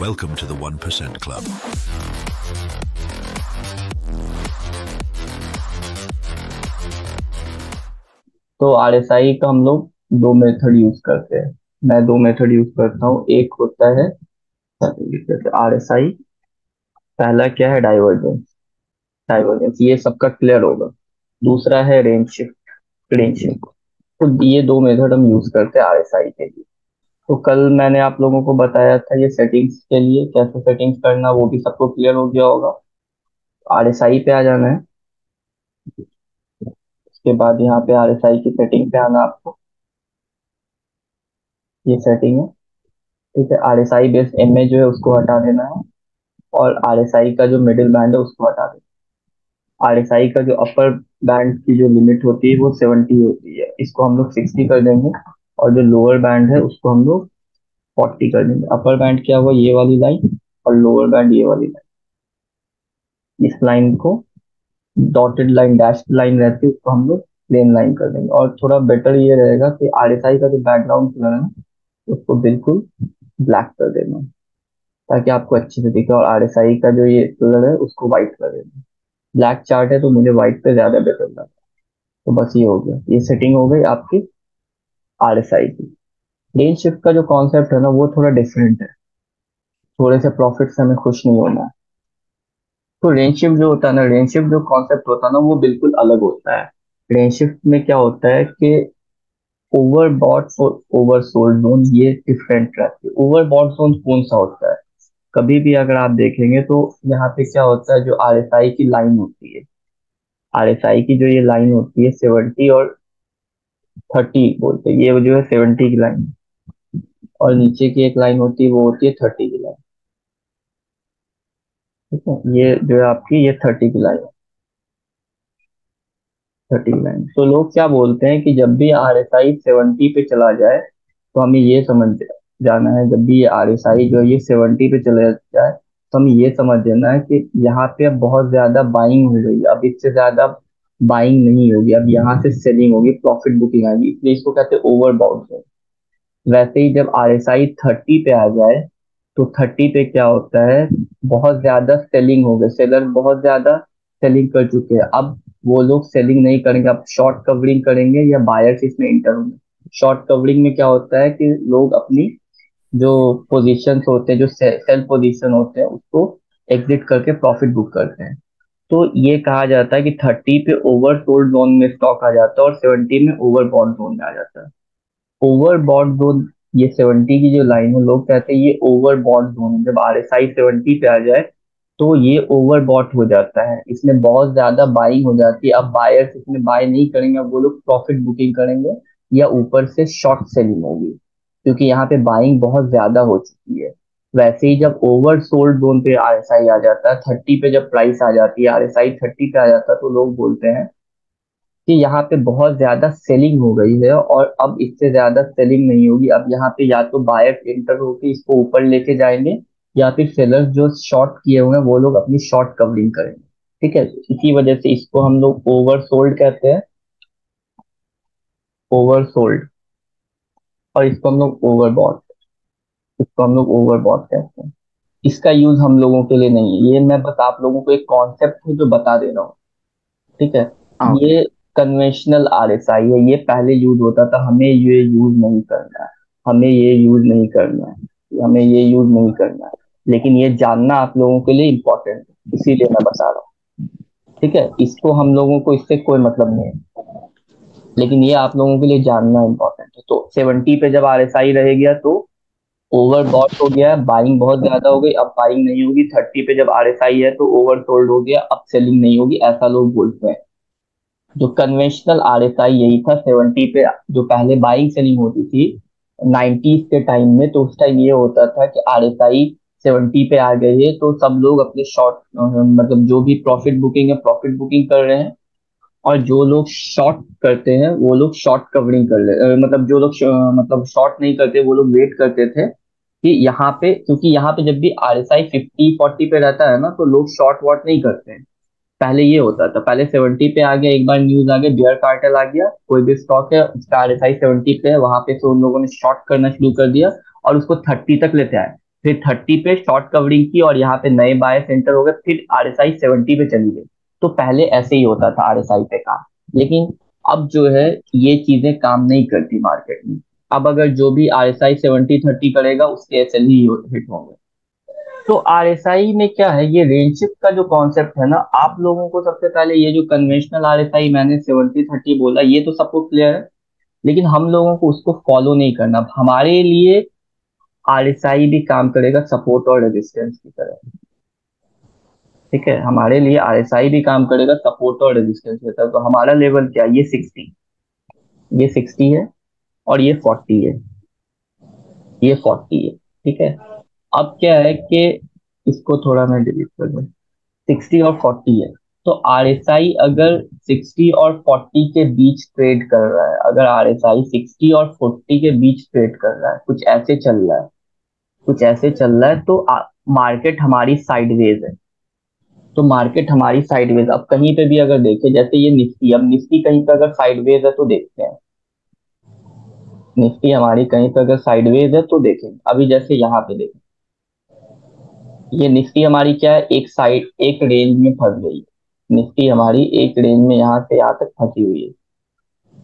Welcome to the 1% Club. तो RSI का हम लोग दो मेथड यूज करते हैं। मैं दो मेथड यूज करता हूँ। एक होता है आरएसआई। पहला क्या है? डाइवर्जेंस। डाइवर्जेंस ये सबका क्लियर होगा। दूसरा है रेंज शिफ्ट। Range shift. तो ये दो मेथड हम यूज करते हैं आरएसआई के लिए। तो कल मैंने आप लोगों को बताया था ये सेटिंग्स के लिए कैसे सेटिंग्स करना, वो भी सबको क्लियर हो गया होगा। आरएसआई पे आ जाना है। उसके बाद यहाँ पे आरएसआई की सेटिंग पे आना आपको। ये सेटिंग है। ठीक है, आरएसआई बेस्ड एमए जो है उसको हटा देना है। और आरएसआई का जो मिडिल बैंड है उसको हटा देना। आरएसआई का जो अपर बैंड की जो लिमिट होती है वो 70 होती है, इसको हम लोग 60 कर देंगे। और जो लोअर बैंड है उसको हम लोग 40 कर देंगे। अपर बैंड क्या हुआ? ये वाली लाइन। और लोअर बैंड ये वाली लाइन। इस लाइन को डॉटेड लाइन, डैश लाइन रहती है, उसको हम लोग प्लेन लाइन कर देंगे। और थोड़ा बेटर ये रहेगा कि आरएसआई का जो बैकग्राउंड कलर है उसको बिल्कुल ब्लैक कर देना, ताकि आपको अच्छे से दिखे। और आरएसआई का जो ये कलर है उसको व्हाइट कर देना। ब्लैक चार्ट है तो मुझे व्हाइट पे ज्यादा बेटर लगा। तो बस ये हो गया, ये सेटिंग हो गई आपकी आरएसआई की। रेंज शिफ्ट का जो कॉन्सेप्ट है ना वो थोड़ा डिफरेंट है। थोड़े से प्रॉफिट से हमें खुश नहीं होना है। तो रेंज शिफ्ट जो होता है ना, रेंज शिफ्ट जो कॉन्सेप्ट होता है ना वो बिल्कुल अलग होता है। रेंज शिफ्ट में क्या होता है कि ओवरबॉट और ओवरसोल्ड जोन ये डिफरेंट रहती है। ओवरबॉट जोन कौन सा होता है? कभी भी अगर आप देखेंगे तो यहाँ पे क्या होता है, जो आरएसआई की लाइन होती है, आरएसआई की जो ये लाइन होती है 70 और 30 बोलते हैं, ये जो है 70 की लाइन। और नीचे की एक लाइन होती है वो होती है 30 की लाइन। ठीक है, ये जो है आपकी ये 30 की लाइन। 30 की लाइन। तो लोग क्या बोलते हैं कि जब भी आरएसआई 70 पे चला जाए तो हमें ये समझ जाना है, जब भी ये आरएसआई जो है ये 70 पे चला जाए तो हमें ये समझ लेना है कि यहाँ पे अब बहुत ज्यादा बाइंग हो गई है, अब इससे ज्यादा बाइंग नहीं होगी, अब यहाँ से सेलिंग होगी, प्रॉफिट बुकिंग आएगी, इसलिए इसको कहते हैं ओवरबॉट। वैसे ही जब आरएसआई 30 पे आ जाए तो 30 पे क्या होता है, बहुत ज्यादा सेलिंग हो गई, सेलर बहुत ज्यादा सेलिंग कर चुके हैं। अब वो लोग सेलिंग नहीं करेंगे, अब शॉर्ट कवरिंग करेंगे या बायर्स इसमें इंटर होंगे। शॉर्ट कवरिंग में क्या होता है कि लोग अपनी जो पोजीशंस होते हैं, जो सेल पोजीशन होते हैं, उसको एग्जिट करके प्रॉफिट बुक करते हैं। तो ये कहा जाता है कि 30 पे ओवर सोल्ड जोन में स्टॉक आ जाता है और 70 में ओवर बॉन्ड जोन में आ जाता है। ओवर बॉन्ड जोन, ये 70 की जो लाइन है लोग कहते हैं ये ओवर बॉन्ड जोन है। जब आरएसआई 70 पे आ जाए तो ये ओवर बॉट हो जाता है, इसमें बहुत ज्यादा बाइंग हो जाती है। अब बायर्स इसमें बाय नहीं करेंगे, अब वो लोग प्रॉफिट बुकिंग करेंगे या ऊपर से शॉर्ट सेलिंग होगी, क्योंकि यहाँ पे बाइंग बहुत ज्यादा हो चुकी है। वैसे ही जब ओवर सोल्ड जोन पे आरएसआई आ जाता है, 30 पे जब प्राइस आ जाती है, आरएसआई 30 पे आ जाता है, तो लोग बोलते हैं कि यहाँ पे बहुत ज्यादा सेलिंग हो गई है और अब इससे ज्यादा सेलिंग नहीं होगी। अब यहाँ पे या तो बायर एंटर होकर इसको ऊपर लेके जाएंगे या फिर सेलर्स जो शॉर्ट किए हुए हैं वो लोग अपनी शॉर्ट कवरिंग करेंगे। ठीक है, इसी वजह से इसको हम लोग ओवर सोल्ड कहते हैं, ओवर सोल्ड। और इसको हम लोग ओवरबॉट, इसको हम लोग ओवरबॉट कहते हैं। इसका यूज हम लोगों के लिए नहीं है, ये मैं बस आप लोगों को एक कॉन्सेप्ट है जो बता दे रहा हूँ। ठीक है, ओके। ये कन्वेंशनल आरएसआई है, ये पहले यूज होता था, हमें ये यूज नहीं करना है। हमें ये यूज नहीं करना है, हमें ये यूज नहीं करना है। लेकिन ये जानना आप लोगों के लिए इम्पोर्टेंट है, इसीलिए मैं बता रहा हूँ। ठीक है, इसको हम लोगों को इससे कोई मतलब नहीं है, लेकिन ये आप लोगों के लिए जानना इम्पोर्टेंट है। तो 70 पे जब आरएसआई रह गया तो ओवर बॉट हो गया, बाइंग बहुत ज्यादा हो गई, अब बाइंग नहीं होगी। 30 पे जब आरएसआई है तो ओवर सोल्ड हो गया, अब सेलिंग नहीं होगी, ऐसा लोग बोलते हैं। जो कन्वेंशनल आरएसआई यही था 70 पे। जो पहले बाइंग सेलिंग होती थी 90s के टाइम में, तो उस टाइम ये होता था कि आरएसआई 70 पे आ गई है तो सब लोग अपने शॉर्ट, मतलब जो भी प्रॉफिट बुकिंग है प्रॉफिट बुकिंग कर रहे हैं। और जो लोग शॉर्ट करते हैं वो लोग शॉर्ट कवरिंग कर ले, मतलब जो लोग मतलब शॉर्ट नहीं करते वो लोग वेट करते थे कि यहाँ पे, क्योंकि यहाँ पे जब भी आरएसआई 50-40 पे रहता है ना तो लोग शॉर्ट वॉट नहीं करते हैं। पहले ये होता था, पहले 70 पे आ गया, एक बार न्यूज आ गया, बियर कार्टेल आ गया, कोई भी स्टॉक है उसका आरएसआई 70 पे है, वहां पे से उन लोगों ने शॉर्ट करना शुरू कर दिया और उसको 30 तक लेते आए। फिर 30 पे शॉर्ट कवरिंग की और यहाँ पे नए बाय सेंटर हो गए, फिर आरएसआई 70 पे चली गई। तो पहले ऐसे ही होता था आरएसआई पे काम, लेकिन अब जो है ये चीजें काम नहीं करती मार्केट में। अब अगर जो भी आरएसआई 70-30 करेगा उसके एसएल ही हिट होंगे। तो आरएसआई में क्या है, ये रेंज शिफ्ट का जो कॉन्सेप्ट है ना, आप लोगों को सबसे पहले ये जो कन्वेंशनल आरएसआई मैंने 70-30 बोला, ये तो सबको क्लियर है, लेकिन हम लोगों को उसको फॉलो नहीं करना। हमारे लिए आरएसआई भी काम करेगा सपोर्ट और रेजिस्टेंस की तरह। ठीक है, हमारे लिए आरएसआई भी काम करेगा सपोर्ट और रेजिस्टेंस की तरह। तो हमारा लेवल क्या है, ये 60 है और ये 40 है, ये 40 है। ठीक है, अब क्या है कि इसको थोड़ा मैं डिलीट कर दूं। 60 और 40 है, तो आरएसआई अगर 60 और 40 के बीच ट्रेड कर रहा है, अगर आरएसआई 60 और 40 के बीच ट्रेड कर रहा है, कुछ ऐसे चल रहा है, कुछ ऐसे चल रहा है, तो मार्केट हमारी साइडवेज है। तो मार्केट हमारी साइडवेज, अब कहीं पे भी अगर देखें, जैसे ये निफ्टी, अब निफ्टी कहीं पे अगर साइडवेज है तो देखते हैं, निफ्टी हमारी कहीं पे अगर साइडवेज है तो देखें। अभी जैसे यहाँ पे देखें, ये निफ्टी हमारी क्या है, एक साइड एक रेंज में फंस गई है। निफ्टी हमारी एक रेंज में यहाँ से यहाँ तक फंसी हुई है।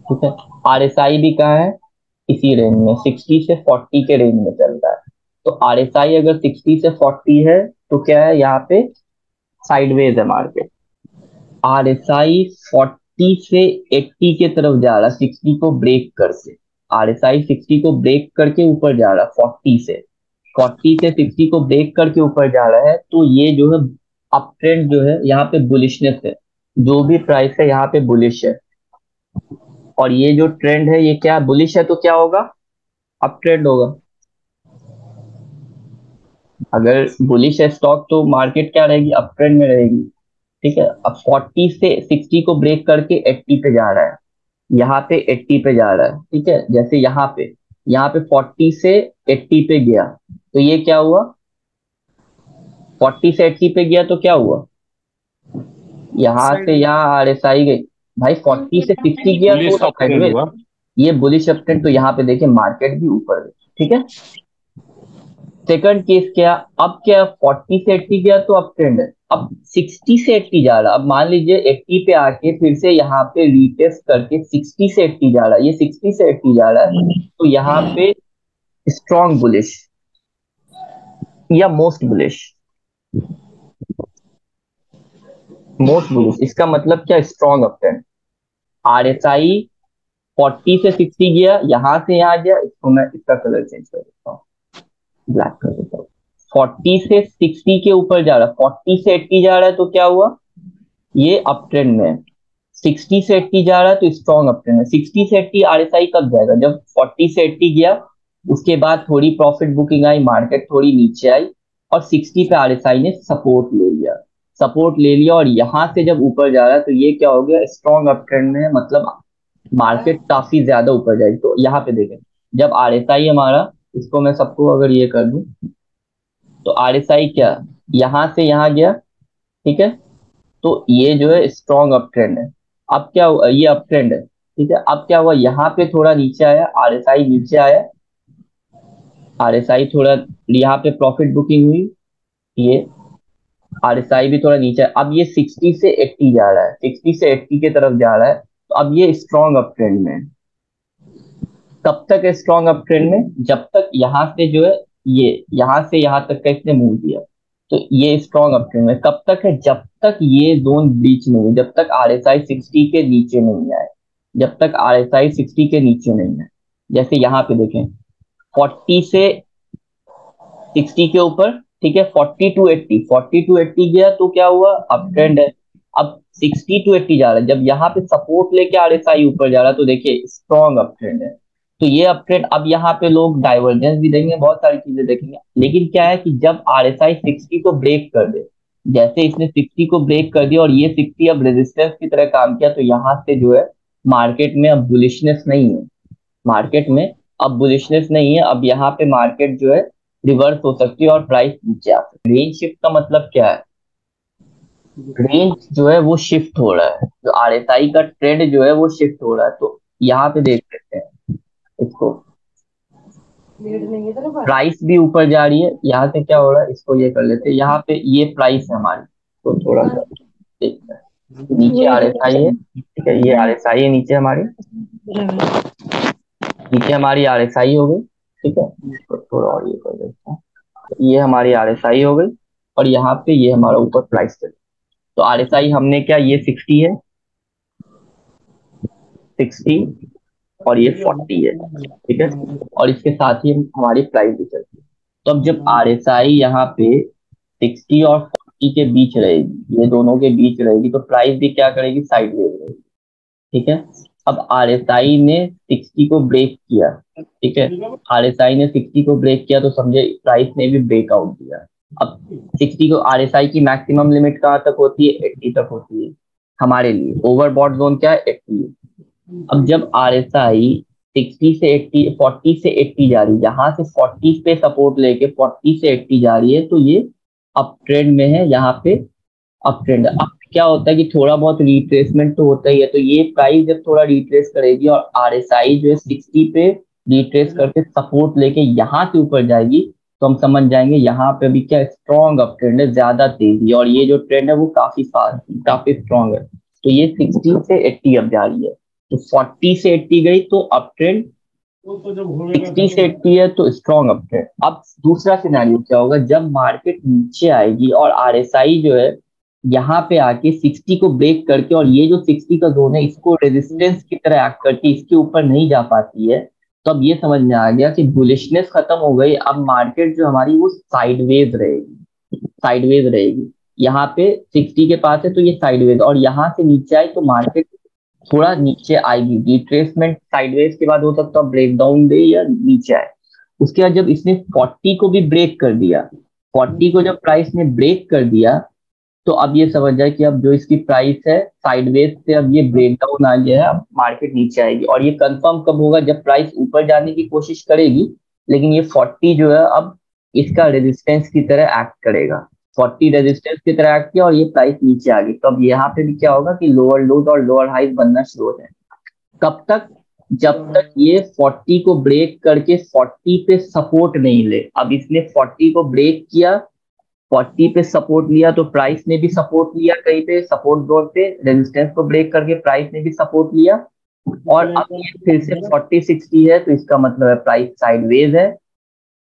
ठीक है, आरएसआई भी कहाँ है, इसी रेंज में 60 से 40 के रेंज में चल रहा है। तो आरएसआई अगर 60 से 40 है तो क्या है, यहाँ पे साइडवेज है मार्केट। आरएसआई 40 से 80 के तरफ जा रहा है, 60 को ब्रेक करके। आरएसआई 60 को ब्रेक करके ऊपर जा रहा है, 40 से 60 को ब्रेक करके ऊपर जा रहा है। तो ये जो है अप ट्रेंड जो है, यहाँ पे बुलिशनेस है, जो भी प्राइस है यहाँ पे बुलिश है। और ये जो ट्रेंड है ये क्या बुलिश है, तो क्या होगा, अप ट्रेंड होगा। अगर बुलिश है स्टॉक तो मार्केट क्या रहेगी, अप ट्रेंड में रहेगी। ठीक है, अब 40 से 60 को ब्रेक करके 80 पे जा रहा है, यहाँ पे 80 पे जा रहा है। ठीक है, जैसे यहाँ पे 40 से 80 पे गया, तो ये क्या हुआ, 40 से 80 पे गया तो क्या हुआ, यहाँ से साइड यहाँ आरएसआई गई। भाई 40 से 60 गया तो पुलिस ऑप्शन साइडवेज, हुआ। ये बुलिश अपट्रेंड। तो यहाँ पे देखिए मार्केट भी ऊपर गई। ठीक है, सेकंड केस क्या, अब क्या 40 से 80 गया तो अप ट्रेंड है, अब 60 से 80 जा रहा है। अब मान लीजिए 80 पे आके फिर से यहाँ पे रीटेस्ट करके 60 से 80 जा रहा है, ये 60 से 80 जा रहा है, तो यहाँ पे स्ट्रॉन्ग बुलिश या मोस्ट बुलिश इसका मतलब क्या, स्ट्रॉन्ग अप ट्रेंड। आरएसआई 40 से 60 गया, यहाँ से यहाँ गया, इसको मैं इसका कलर चेंज कर देता हूँ, ब्लैक कर देता हूँ। 40 से 60 के ऊपर जा रहा है, 40 से 80 जा रहा है, तो क्या हुआ, ये अप ट्रेंड में है। 60 से 80 जा रहा है तो स्ट्रॉन्ग अप ट्रेंड है। 60 से 80 आरएसआई कब जाएगा, जब 40 से 80 गया, उसके बाद थोड़ी प्रॉफिट बुकिंग आई, मार्केट थोड़ी नीचे आई, और 60 पे आरएसआई ने सपोर्ट ले लिया और यहां से जब ऊपर जा रहा है तो ये क्या हो गया, स्ट्रॉन्ग अप ट्रेंड में है, मतलब मार्केट काफी ज्यादा ऊपर जाएगी। तो यहाँ पे देखें, जब आरएसआई हमारा, इसको मैं सबको अगर ये कर दूं, तो आरएसआई क्या, यहां से यहाँ गया। ठीक है, तो ये जो है स्ट्रॉन्ग अप ट्रेंड है। अब क्या हुआ, ये अप ट्रेंड है। ठीक है, अब क्या हुआ, यहाँ पे थोड़ा नीचे आया, आरएसआई नीचे आया, आरएसआई थोड़ा, यहाँ पे प्रॉफिट बुकिंग हुई, ये आरएसआई भी थोड़ा नीचे है। अब ये 60 से 80 जा रहा है, 60 से 80 के तरफ जा रहा है, तो अब ये स्ट्रॉन्ग अप ट्रेंड में है। कब तक है स्ट्रॉन्ग अप ट्रेंड में, जब तक यहाँ से जो है, ये यहाँ से यहाँ तक का इसने मूव दिया, तो ये स्ट्रॉन्ग अप ट्रेंड में कब तक है, जब तक ये जोन ब्रीच नहीं है, जब तक आरएसआई 60 के नीचे नहीं आए, जब तक आरएसआई 60 के नीचे नहीं है। जैसे यहाँ पे देखें, 40 से 60 के ऊपर, ठीक है, 40 टू 80 गया तो क्या हुआ, अप ट्रेंड है। अब 60 टू 80 जा रहा है, जब यहाँ पे सपोर्ट लेके आरएसआई ऊपर जा रहा है, तो देखिए स्ट्रॉन्ग अप ट्रेंड है। तो ये अप ट्रेंड, अब यहाँ पे लोग डाइवर्जेंस भी देंगे, बहुत सारी चीजें देखेंगे, लेकिन क्या है कि जब आरएसआई 60 को ब्रेक कर दे, जैसे इसने 60 को ब्रेक कर दिया और ये 60 अब रेजिस्टेंस की तरह काम किया, तो यहाँ से जो है मार्केट में अब बुलिशनेस नहीं है, मार्केट में अब बुलिशनेस नहीं है। अब यहाँ पे मार्केट जो है रिवर्स हो सकती है और प्राइस नीचे आ सकती है। रेंज शिफ्ट का मतलब क्या है, रेंज जो है वो शिफ्ट हो रहा है, जो आरएसआई का ट्रेंड जो है वो शिफ्ट हो रहा है। तो यहाँ पे देख सकते हैं इसको, प्राइस भी ऊपर जा रही है, यहाँ से क्या हो रहा है इसको ये कर लेते हैं, यहाँ पे ये प्राइस है हमारी, तो थोड़ा सा देखते हैं। नीचे RSI है, ठीक है, ये RSI है नीचे हमारी, नीचे हमारी RSI हो गई, ठीक है, तो थोड़ा और ये कर देते हैं, ये हमारी RSI हो गई, और यहाँ पे ये हमारा ऊपर प्राइस चल, तो RSI हमने क्या, ये 60 है, 60 और ये 40 है, ठीक है, और इसके साथ ही हमारी प्राइस भी चलती है। तो अब जब RSI यहाँ पे 60 और 40 के बीच रहेगी, ये दोनों के बीच रहेगी, तो प्राइस भी क्या करेगी, साइडवेज रहेगी, ठीक है। अब RSI ने 60 को ब्रेक किया, ठीक है, RSI ने 60 को ब्रेक किया, तो समझे प्राइस ने भी ब्रेकआउट दिया। अब 60 को, RSI की मैक्सिमम लिमिट कहाँ तक होती है, 80 तक होती है हमारे लिए, ओवरबॉट जोन क्या है, 80 है। अब जब RSI 60 से 80, 40 से 80 जा रही है, यहाँ से 40 पे सपोर्ट लेके 40 से 80 जा रही है, तो ये अप ट्रेंड में है, यहाँ पे अप ट्रेंड। अब क्या होता है कि थोड़ा बहुत रिट्रेसमेंट तो होता ही है, तो ये प्राइस जब थोड़ा रिट्रेस करेगी और RSI जो है 60 पे रिट्रेस करके सपोर्ट लेके यहाँ से ऊपर जाएगी, तो हम समझ जाएंगे यहाँ पे भी क्या स्ट्रॉन्ग अप ट्रेंड है, ज्यादा तेजी, और ये जो ट्रेंड है वो काफी फास्ट, काफी स्ट्रॉन्ग है। तो ये 60 से 80 अब जा रही है, तो 40 से 80 गई तो अप ट्रेंड, 60 से 80 है तो स्ट्रॉन्ग अप ट्रेंड। अब दूसरा सिनेरियो क्या होगा, जब मार्केट नीचे आएगी और RSI जो है यहाँ पे आके 60 को ब्रेक करके, और ये जो 60 का जोन है इसको रेजिस्टेंस की तरह एक्ट करके इसके ऊपर नहीं जा पाती है, तो अब ये समझ में आ गया कि बुलिशनेस खत्म हो गई, अब मार्केट जो हमारी वो साइडवेज रहेगी, साइडवेज रहेगी। यहाँ पे 60 के पास है तो ये साइडवेज, और यहाँ से नीचे आए तो मार्केट थोड़ा नीचे आएगी, रिट्रेसमेंट साइडवेज के बाद हो सकता है ब्रेक डाउन दे या नीचे आए। उसके बाद जब इसने 40 को भी ब्रेक कर दिया, 40 को जब प्राइस ने ब्रेक कर दिया, तो अब ये समझ जाए कि अब जो इसकी प्राइस है साइडवेज से अब ये ब्रेक डाउन आ गया है, अब मार्केट नीचे आएगी, और ये कंफर्म कब होगा, जब प्राइस ऊपर जाने की कोशिश करेगी, लेकिन ये 40 जो है अब इसका रेजिस्टेंस की तरह एक्ट करेगा, 40 रेजिस्टेंस की तरह एक्ट किया और ये प्राइस नीचे आ गई, तो अब यहाँ पे भी क्या होगा कि लोअर लोज और लोअर हाइज बनना शुरू हो जाए। कब तक, जब तक ये 40 को ब्रेक करके 40 पे सपोर्ट नहीं ले। अब इसने 40 को ब्रेक किया, 40 पे सपोर्ट लिया, तो प्राइस ने भी सपोर्ट लिया, कहीं पे सपोर्ट जोन पे रेजिस्टेंस को ब्रेक करके प्राइस ने भी सपोर्ट लिया, और अब ये फिर से 40-60 है, तो इसका मतलब है प्राइस साइडवेज है,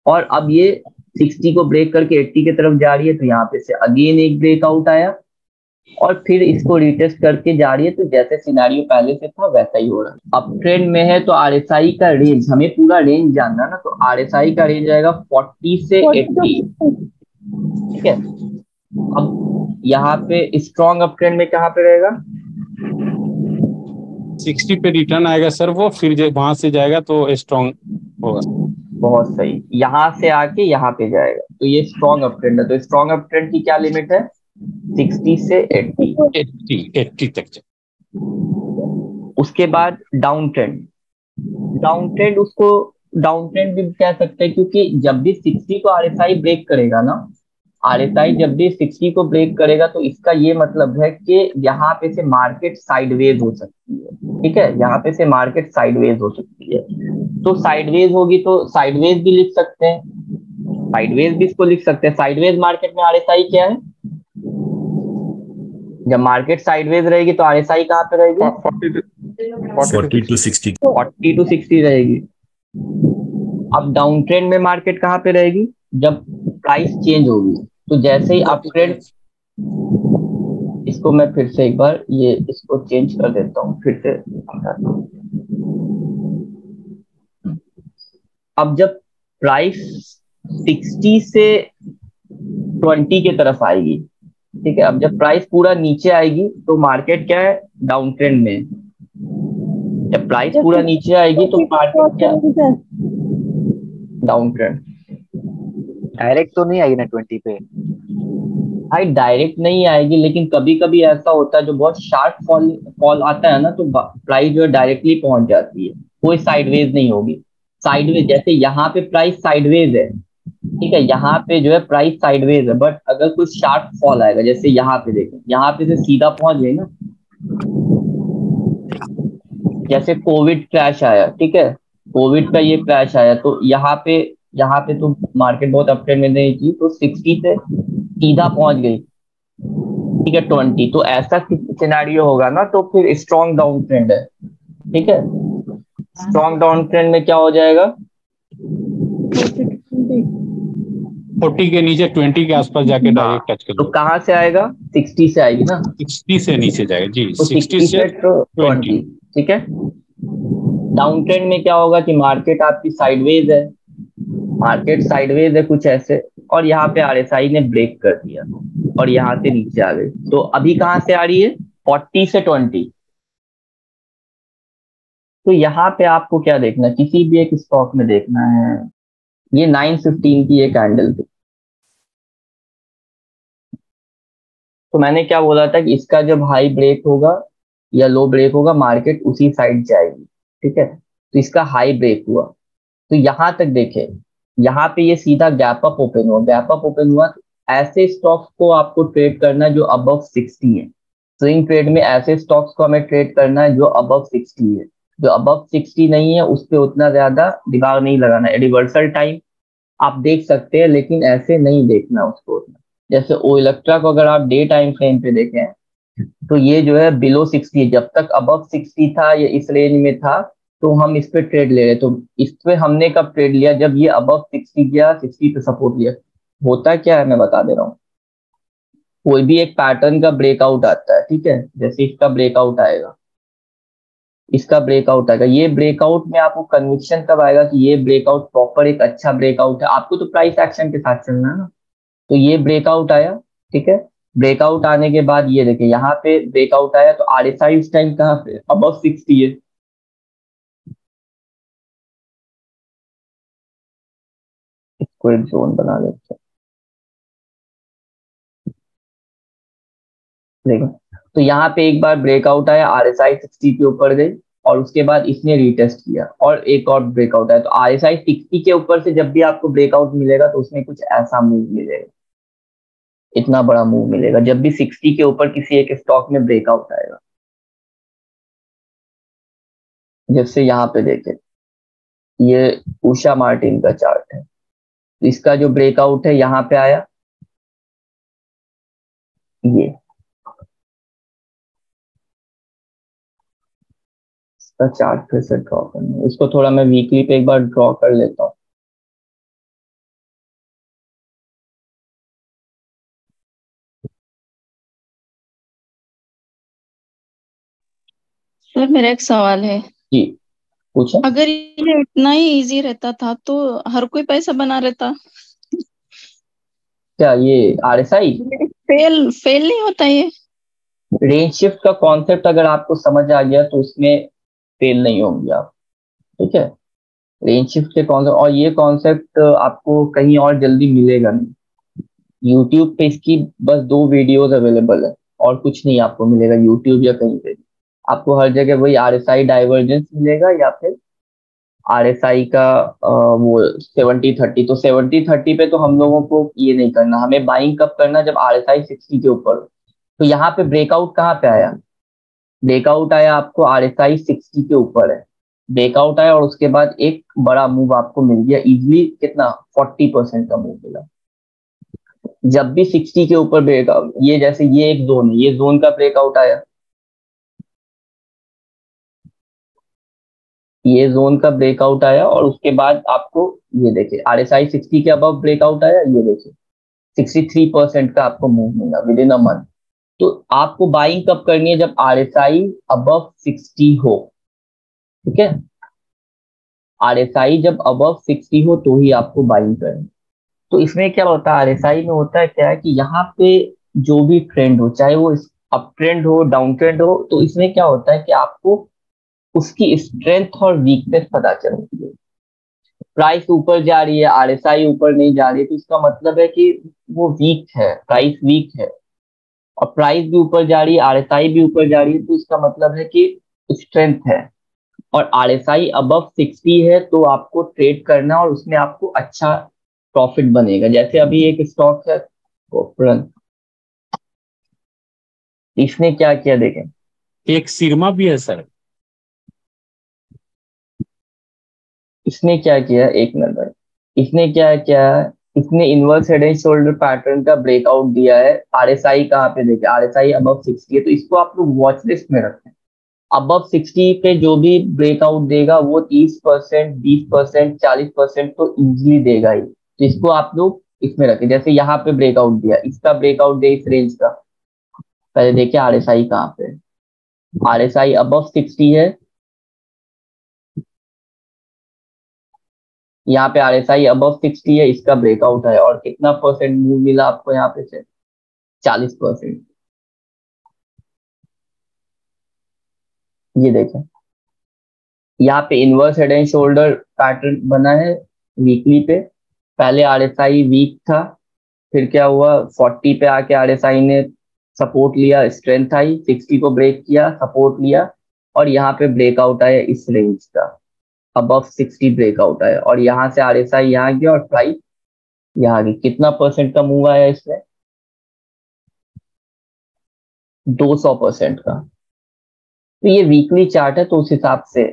और अब ये 60 को ब्रेक करके 80 की तरफ जा रही है, तो यहाँ पे से अगेन एक ब्रेकआउट आया, और फिर इसको रिटेस्ट करके जा रही है, तो जैसे सिनारियो पहले से था वैसा ही हो रहा है। अप ट्रेंड में है तो RSI का रेंज, हमें पूरा रेंज जानना ना, तो RSI का रेंज आएगा 40 से 80, ठीक है। अब यहाँ पे स्ट्रॉन्ग अप ट्रेंड में कहाँ पे रहेगा, 60 पे रिटर्न आएगा सर, वो फिर वहां से जाएगा तो स्ट्रॉन्ग होगा। बहुत सही, यहाँ से आके यहाँ पे जाएगा, तो ये स्ट्रॉन्ग अप ट्रेंड है। तो स्ट्रॉन्ग अप ट्रेंड की क्या लिमिट है, 60 से 80 तक जाए। उसके बाद डाउन ट्रेंड, डाउन ट्रेंड उसको डाउन ट्रेंड भी कह सकते हैं, क्योंकि जब भी 60 को RSI ब्रेक करेगा ना, RSI जब भी 60 को ब्रेक करेगा, तो इसका ये मतलब है कि यहाँ पे से मार्केट साइडवेज हो सकती है, ठीक है, यहाँ पे से मार्केट साइडवेज हो सकती है। तो साइडवेज होगी तो साइडवेज भी लिख सकते हैं, साइडवेज भी इसको लिख सकते हैं। साइडवेज मार्केट में RSI क्या है, जब मार्केट साइडवेज रहेगी तो RSI कहाँ पे रहेगी, 40 to 60. 40 to 60 रहेगी। अब डाउन ट्रेंड में मार्केट कहाँ पे रहेगी, जब प्राइस चेंज होगी, तो जैसे ही अप ट्रेंड, इसको मैं फिर से एक बार ये इसको चेंज कर देता हूँ, फिर से समझाता हूँ। अब जब प्राइस 60 से 20 की तरफ आएगी, ठीक है, अब जब प्राइस पूरा नीचे आएगी तो मार्केट क्या है, डाउन ट्रेंड में। जब प्राइस पूरा नीचे आएगी तो मार्केट क्या, डाउन ट्रेंड। डायरेक्ट तो नहीं आएगी ना 20 पे, भाई डायरेक्ट नहीं आएगी, लेकिन कभी कभी ऐसा होता है जो बहुत शार्प फॉल आता है ना, तो प्राइस जो है डायरेक्टली पहुंच जाती है, कोई साइडवेज नहीं होगी। साइडवेज जैसे यहाँ पे प्राइस साइडवेज है, ठीक है, यहाँ पे जो है प्राइस साइडवेज है, बट अगर कोई शार्प फॉल आएगा, जैसे यहाँ पे देखें, यहाँ पे से सीधा पहुंच गई ना, जैसे कोविड क्रैश आया, ठीक है, कोविड का ये क्रैश आया तो यहाँ पे तो मार्केट बहुत अप ट्रेंड में नहीं थी, तो 60 से सीधा पहुंच गई, ठीक है 20। तो ऐसा सिनेरियो होगा ना तो फिर स्ट्रॉन्ग डाउन ट्रेंड है, ठीक है। स्ट्रॉन्ग डाउन ट्रेंड में क्या हो जाएगा, 40 के नीचे 20 के आसपास जाके डायरेक्ट टच कर तो लो। कहाँ से आएगा, 60 से आएगी ना, 60 से नीचे जाएगा जी, तो 60 60 से से 20, 20। ठीक है। डाउन ट्रेंड में क्या होगा कि मार्केट आपकी साइडवेज है, मार्केट साइडवेज है कुछ ऐसे, और यहाँ पे आरएसआई ने ब्रेक कर दिया और यहाँ से नीचे आ गई। तो अभी कहाँ से आ रही है, 40 से 20। तो यहाँ पे आपको क्या देखना है, किसी भी एक स्टॉक में देखना है, ये 915 की एक कैंडल थी। तो मैंने क्या बोला था कि इसका जब हाई ब्रेक होगा या लो ब्रेक होगा, मार्केट उसी साइड जाएगी, ठीक है। तो इसका हाई ब्रेक हुआ, तो यहां तक देखे, यहाँ पे ये सीधा गैप अप ओपन हुआ, गैप अप ओपन हुआ। तो ऐसे स्टॉक्स को आपको ट्रेड करना है जो अबव 60 है। स्विंग ट्रेड में ऐसे स्टॉक्स को हमें ट्रेड करना है जो अबव 60 है। जो अबव 60 नहीं है उस पर उतना ज्यादा दिमाग नहीं लगाना है। रिवर्सल टाइम आप देख सकते हैं, लेकिन ऐसे नहीं देखना उसको उतना। जैसे ओ इलेक्ट्रा को अगर आप डे टाइम फ्रेम पे देखें तो ये जो है बिलो 60, जब तक अबव 60 था या इस रेंज में था तो हम इस पे ट्रेड ले रहे। तो इस पे हमने कब ट्रेड लिया, जब ये अबव 60 गया, 60 पे सपोर्ट लिया। होता क्या है मैं बता दे रहा हूँ, कोई भी एक पैटर्न का ब्रेकआउट आता है, ठीक है। जैसे इसका ब्रेकआउट आएगा, इसका ब्रेकआउट आएगा, ये ब्रेकआउट में आपको कन्विक्शन कब आएगा कि ये ब्रेकआउट प्रॉपर एक अच्छा ब्रेकआउट है। आपको तो प्राइस एक्शन के साथ चलना है ना। तो ये ब्रेकआउट आया, ठीक है। ब्रेकआउट आने के बाद ये देखिए यहाँ पे ब्रेकआउट आया, तो आरएसआई इस टाइम कहाँ पे, अबव 60 है। इसको एक जोन बना लेते हैं, देखो। तो यहाँ पे एक बार ब्रेकआउट आया, आरएसआई 60 के ऊपर गई, और उसके बाद इसने रीटेस्ट किया और एक और ब्रेकआउट आया। तो आरएसआई 60 के ऊपर से जब भी आपको ब्रेकआउट मिलेगा तो उसमें कुछ ऐसा मूव मिलेगा, इतना बड़ा मूव मिलेगा जब भी 60 के ऊपर किसी एक स्टॉक में ब्रेकआउट आएगा। जैसे यहाँ पे देखें, ये उषा मार्टिन का चार्ट है, तो इसका जो ब्रेकआउट है यहाँ पे आया, ये इसका चार्ट फिर से ड्रॉ करना है। इसको थोड़ा मैं वीकली पे एक बार ड्रॉ कर लेता हूँ। सर मेरा एक सवाल है। जी पूछे। अगर ये इतना ही इजी रहता था तो हर कोई पैसा बना रहता। क्या ये आरएसआई फेल फेल नहीं होता ये। रेंज शिफ्ट का कॉन्सेप्ट अगर आपको समझ आ गया तो उसमें फेल नहीं होंगे आप, ठीक है। रेंज शिफ्ट के कॉन्सेप्ट, और ये कॉन्सेप्ट आपको कहीं और जल्दी मिलेगा नहीं। यूट्यूब पे इसकी बस 2 वीडियोस अवेलेबल है, और कुछ नहीं आपको मिलेगा यूट्यूब या कहीं पे भी। आपको हर जगह वही आरएसआई डाइवर्जेंस मिलेगा, या फिर आरएसआई का वो 70-30। तो 70-30 पे तो हम लोगों को ये नहीं करना, हमें बाइंग कब करना, जब आरएसआई 60 के ऊपर हो। तो यहाँ पे ब्रेकआउट कहाँ पे आया, ब्रेकआउट आया आपको आरएसआई 60 के ऊपर है, ब्रेकआउट आया और उसके बाद एक बड़ा मूव आपको मिल गया इजिली, कितना 40% का मूव मिला। जब भी 60 के ऊपर ब्रेकआउट, ये जैसे ये एक जोन है, ये जोन का ब्रेकआउट आया, ये जोन का ब्रेकआउट आया, और उसके बाद आपको ये देखिए आरएसआई 60 के अबव ब्रेकआउट आया, ये देखिए 63% का आपको मूव मिला विद इन अ मंथ। तो आपको बाइंग कब करनी है, जब आरएसआई अबव 60 हो, ठीक है। आरएसआई जब अबव 60 हो तो ही आपको बाइंग करनी। तो इसमें क्या होता है, आरएसआई में होता है क्या है कि यहाँ पे जो भी ट्रेंड हो, चाहे वो अप ट्रेंड हो डाउन ट्रेंड हो, तो इसमें क्या होता है कि आपको उसकी स्ट्रेंथ और वीकनेस पता चलती है। प्राइस ऊपर जा रही है, आरएसआई ऊपर नहीं जा रही है, तो इसका मतलब है कि वो वीक है, प्राइस वीक है। और प्राइस भी ऊपर जा रही है, आरएसआई भी ऊपर जा रही है, तो इसका मतलब है कि स्ट्रेंथ है। और आरएसआई अबव 60 है तो आपको ट्रेड करना है, और उसमें आपको अच्छा प्रॉफिट बनेगा। जैसे अभी एक स्टॉक है कोपरन, इसने क्या किया देखें, एक सिरमा भी है सर। इसने क्या किया, एक मिनट भाई, इसने क्या किया, इसने inverse head and shoulder pattern का ब्रेकआउट दिया है। आरएसआई कहाँ पे देखिए, आरएसआई अबव 60 है, तो इसको आप लोग वॉच लिस्ट में रखें। अबव 60 पे जो भी ब्रेकआउट देगा वो 30%, 20%, 40% तो इजिली देगा ही, तो इसको आप लोग इसमें रखें। जैसे यहाँ पे ब्रेकआउट दिया, इसका ब्रेकआउट दे इस रेंज का, पहले देखिए आरएसआई कहाँ पे, आरएसआई अबव 60 है, यहाँ पे आरएसआई अबव 60 है, इसका ब्रेकआउट है, और कितना परसेंट मूव मिला आपको यहाँ पे से, 40%। ये देखें, यहाँ पे inverse head and shoulder pattern बना है वीकली पे। पहले आरएसआई वीक था, फिर क्या हुआ, 40 पे आके आरएसआई ने सपोर्ट लिया, स्ट्रेंथ आई, 60 को ब्रेक किया, सपोर्ट लिया, और यहाँ पे ब्रेकआउट आया इस रेंज का, अबव 60 ब्रेकआउट आया, और यहाँ से आरएसआई यहाँ गया और प्राइस यहाँ गई। कितना परसेंट का मूव आया इसमें, 200% का। तो ये वीकली चार्ट है, तो उस हिसाब से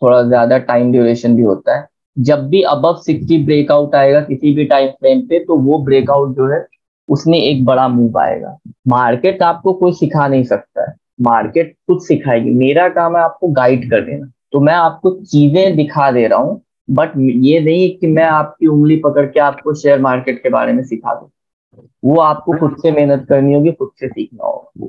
थोड़ा ज्यादा टाइम ड्यूरेशन भी होता है। जब भी अबव 60 ब्रेकआउट आएगा किसी भी टाइम फ्रेम पे, तो वो ब्रेकआउट जो है उसमें एक बड़ा मूव आएगा। मार्केट आपको कोई सिखा नहीं सकता है, मार्केट खुद सिखाएगी, मेरा काम है आपको गाइड कर देना। तो मैं आपको चीजें दिखा दे रहा हूँ, बट ये नहीं कि मैं आपकी उंगली पकड़ के आपको शेयर मार्केट के बारे में सिखा दूं। वो आपको खुद से मेहनत करनी होगी, खुद से सीखना होगा।